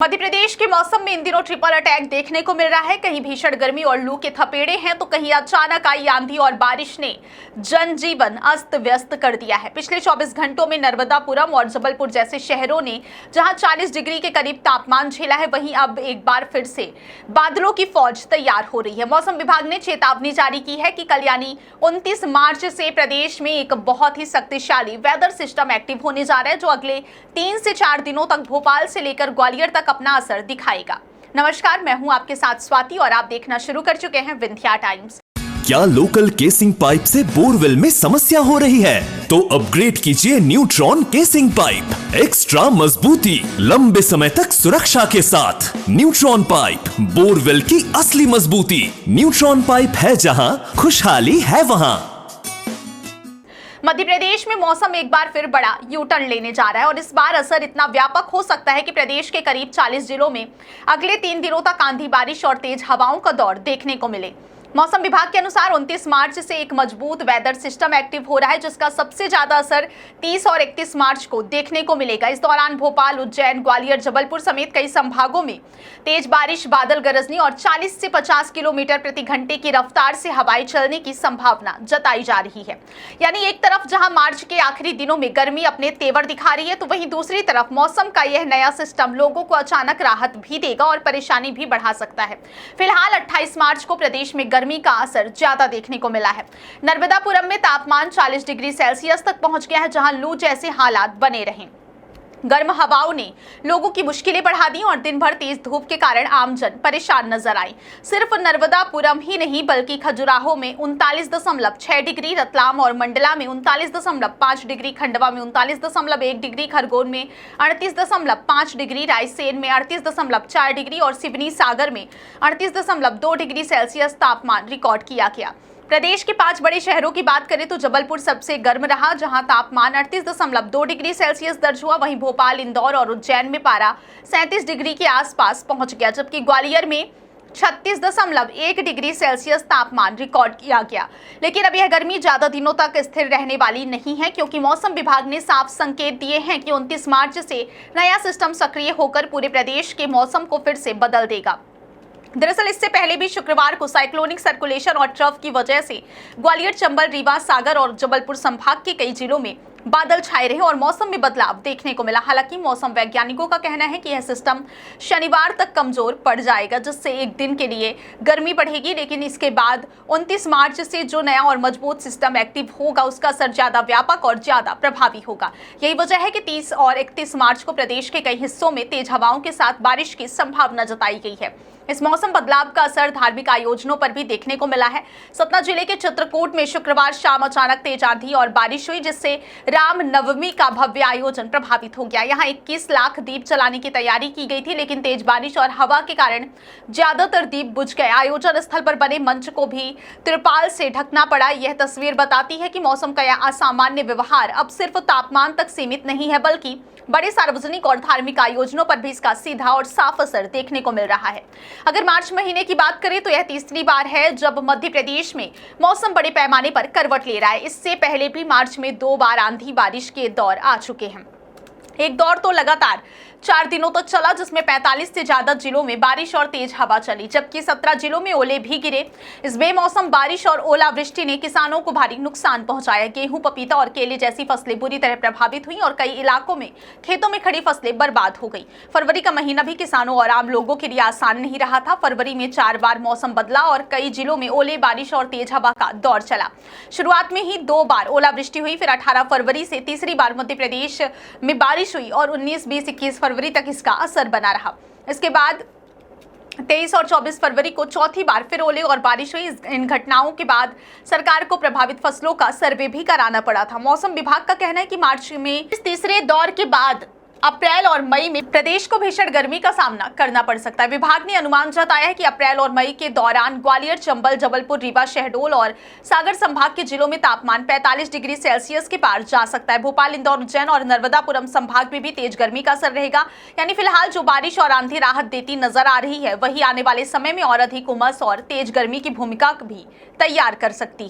मध्य प्रदेश के मौसम में इन दिनों ट्रिपल अटैक देखने को मिल रहा है। कहीं भीषण गर्मी और लू के थपेड़े हैं तो कहीं अचानक आई आंधी और बारिश ने जनजीवन अस्त व्यस्त कर दिया है। पिछले 24 घंटों में नर्मदापुरम और जबलपुर जैसे शहरों ने जहां 40 डिग्री के करीब तापमान झेला है, वहीं अब एक बार फिर से बादलों की फौज तैयार हो रही है। मौसम विभाग ने चेतावनी जारी की है कि कल यानी 29 मार्च से प्रदेश में एक बहुत ही शक्तिशाली वेदर सिस्टम एक्टिव होने जा रहा है, जो अगले 3 से 4 दिनों तक भोपाल से लेकर ग्वालियर तक अपना असर दिखाएगा। नमस्कार, मैं हूं आपके साथ स्वाति और आप देखना शुरू कर चुके हैं विंध्या टाइम्स। क्या लोकल केसिंग पाइप से बोरवेल में समस्या हो रही है? तो अपग्रेड कीजिए न्यूट्रॉन केसिंग पाइप। एक्स्ट्रा मजबूती, लंबे समय तक सुरक्षा के साथ। न्यूट्रॉन पाइप, बोरवेल की असली मजबूती। न्यूट्रॉन पाइप है जहां, खुशहाली है वहां। मध्य प्रदेश में मौसम एक बार फिर बड़ा यू टर्न लेने जा रहा है और इस बार असर इतना व्यापक हो सकता है कि प्रदेश के करीब 40 जिलों में अगले 3 दिनों तक आंधी, बारिश और तेज हवाओं का दौर देखने को मिले। मौसम विभाग के अनुसार 29 मार्च से एक मजबूत वेदर सिस्टम एक्टिव हो रहा है, जिसका सबसे ज्यादा असर 30 और 31 मार्च को देखने को मिलेगा। इस दौरान भोपाल, उज्जैन, ग्वालियर, जबलपुर समेत कई संभागों में तेज बारिश, बादल गरजने और 40 से 50 किलोमीटर प्रति घंटे की रफ्तार से हवाएं चलने की संभावना जताई जा रही है। यानी एक तरफ जहां मार्च के आखिरी दिनों में गर्मी अपने तेवर दिखा रही है, तो वहीं दूसरी तरफ मौसम का यह नया सिस्टम लोगों को अचानक राहत भी देगा और परेशानी भी बढ़ा सकता है। फिलहाल 28 मार्च को प्रदेश में गर्मी का असर ज्यादा देखने को मिला है। नर्मदापुरम में तापमान 40 डिग्री सेल्सियस तक पहुंच गया है, जहां लू जैसे हालात बने रहे। गर्म हवाओं ने लोगों की मुश्किलें बढ़ा दी और दिन भर तेज धूप के कारण आमजन परेशान नजर आई। सिर्फ नर्मदापुरम ही नहीं बल्कि खजुराहो में 39.6 डिग्री, रतलाम और मंडला में 39.5 डिग्री, खंडवा में 39.1 डिग्री, खरगोन में 38.5 डिग्री, रायसेन में 38.4 डिग्री और सिवनी सागर में 38.2 डिग्री सेल्सियस तापमान रिकॉर्ड किया गया। प्रदेश के 5 बड़े शहरों की बात करें तो जबलपुर सबसे गर्म रहा, जहां तापमान 38.2 डिग्री सेल्सियस दर्ज हुआ। वहीं भोपाल, इंदौर और उज्जैन में पारा 37 डिग्री के आसपास पहुंच गया, जबकि ग्वालियर में 36.1 डिग्री सेल्सियस तापमान रिकॉर्ड किया गया। लेकिन अब यह गर्मी ज्यादा दिनों तक स्थिर रहने वाली नहीं है, क्योंकि मौसम विभाग ने साफ संकेत दिए हैं कि 29 मार्च से नया सिस्टम सक्रिय होकर पूरे प्रदेश के मौसम को फिर से बदल देगा। दरअसल इससे पहले भी शुक्रवार को साइक्लोनिक सर्कुलेशन और ट्रफ की वजह से ग्वालियर, चंबल, रीवा, सागर और जबलपुर संभाग के कई जिलों में बादल छाए रहे और मौसम में बदलाव देखने को मिला। हालांकि मौसम वैज्ञानिकों का कहना है कि यह सिस्टम शनिवार तक कमजोर पड़ जाएगा, जिससे एक दिन के लिए गर्मी बढ़ेगी, लेकिन इसके बाद 29 मार्च से जो नया और मजबूत सिस्टम एक्टिव होगा, उसका असर ज्यादा व्यापक और ज्यादा प्रभावी होगा। यही वजह है कि 30 और 31 मार्च को प्रदेश के कई हिस्सों में तेज हवाओं के साथ बारिश की संभावना जताई गई है। इस मौसम बदलाव का असर धार्मिक आयोजनों पर भी देखने को मिला है। सतना जिले के चित्रकूट में शुक्रवार शाम अचानक तेज आंधी और बारिश हुई, जिससे राम नवमी का भव्य आयोजन प्रभावित हो गया। यहां 21 लाख दीप जलाने की तैयारी की गई थी, लेकिन तेज बारिश और हवा के कारण ज्यादातर दीप बुझ गए। आयोजन स्थल पर बने मंच को भी तिरपाल से ढकना पड़ा। यह तस्वीर बताती है कि मौसम का यह असामान्य व्यवहार अब सिर्फ तापमान तक सीमित नहीं है, बल्कि बड़े सार्वजनिक और धार्मिक आयोजनों पर भी इसका सीधा और साफ असर देखने को मिल रहा है। अगर मार्च महीने की बात करें तो यह तीसरी बार है जब मध्य प्रदेश में मौसम बड़े पैमाने पर करवट ले रहा है। इससे पहले भी मार्च में 2 बार आंधी बारिश के दौर आ चुके हैं। एक दौर तो लगातार 4 दिनों तक चला, जिसमें 45 से ज्यादा जिलों में बारिश और तेज हवा चली, जबकि 17 जिलों में ओले भी गिरे। इस बेमौसम बारिश और ओलावृष्टि ने किसानों को भारी नुकसान पहुंचाया। गेहूं, पपीता और केले जैसी फसलें बुरी तरह प्रभावित हुई और कई इलाकों में खेतों में खड़ी फसलें बर्बाद हो गई। फरवरी का महीना भी किसानों और आम लोगों के लिए आसान नहीं रहा था। फरवरी में 4 बार मौसम बदला और कई जिलों में ओले, बारिश और तेज हवा का दौर चला। शुरुआत में ही 2 बार ओलावृष्टि हुई, फिर 18 फरवरी से तीसरी बार मध्य प्रदेश में बारिश हुई और 19, 20, 21 फरवरी तक इसका असर बना रहा। इसके बाद 23 और 24 फरवरी को चौथी बार फिर ओले और बारिश हुई। इन घटनाओं के बाद सरकार को प्रभावित फसलों का सर्वे भी कराना पड़ा था। मौसम विभाग का कहना है कि मार्च में इस तीसरे दौर के बाद अप्रैल और मई में प्रदेश को भीषण गर्मी का सामना करना पड़ सकता है। विभाग ने अनुमान जताया है कि अप्रैल और मई के दौरान ग्वालियर, चंबल, जबलपुर, रीवा, शहडोल और सागर संभाग के जिलों में तापमान 45 डिग्री सेल्सियस के पार जा सकता है। भोपाल, इंदौर, उज्जैन और नर्मदापुरम संभाग में भी तेज गर्मी का असर रहेगा। यानी फिलहाल जो बारिश और आंधी राहत देती नजर आ रही है, वही आने वाले समय में और अधिक उमस और तेज गर्मी की भूमिका भी तैयार कर सकती है।